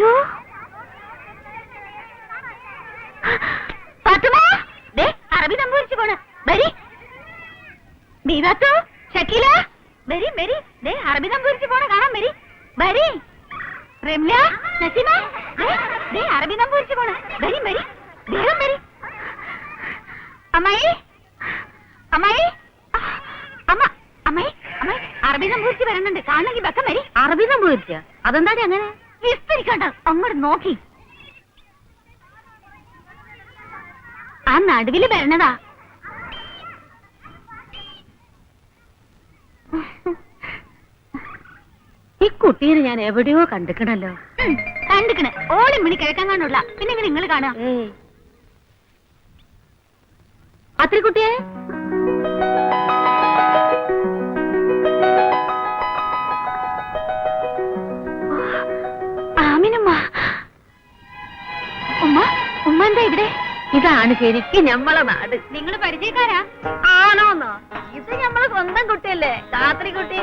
അയ്യോ പാത്തുമാ, ദേ അറബി നമ്പൂരിച്ചു പോണ്. വരി ബീവാത്തോ, ഷക്കീല, വരി വരി, ദേ അറബി നമ്പൂരിച്ചു പോണ കാണാൻ വരി. വരി റംല, നസീമ, ദേ അറബി നമ്പൂരിച്ചു പോണ. വരി വരി, വേഗം വരി. അമ്മായി അമ്മായി അമ്മ, അമ്മായി അമ്മായി, അറബി നമ്പൂരിച്ച് വരുന്നുണ്ട്. കാണണമെങ്കിൽ വെക്കം വരി. അറബി നമ്പൂരിച്ച അതെന്താണ് അങ്ങനെ? വിസ്തരിക്കണ്ട, അങ്ങോട്ട് നോക്കി. ആ നടുവില് വരണതാ. ഈ കുട്ടീനെ ഞാൻ എവിടെയോ കണ്ടിക്കണല്ലോ. കണ്ടിക്കണ്, ഓളി മണി കിഴക്കാൻ കാണുള്ള. പിന്നെ ഇങ്ങനെ നിങ്ങൾ കാണാം. അത്ര കുട്ടിയെ ആമിനുമ്മ, ഉമ്മ ഉമ്മ എന്താ ഇവിടെ? ഇതാണ് ശരിക്കും ഞമ്മളെ നാട്. നിങ്ങൾ പരിചയക്കാരാ? ആണോന്നോ? ഇത് ഞമ്മളെ സ്വന്തം കുട്ടിയല്ലേ, കാത്രി കുട്ടി.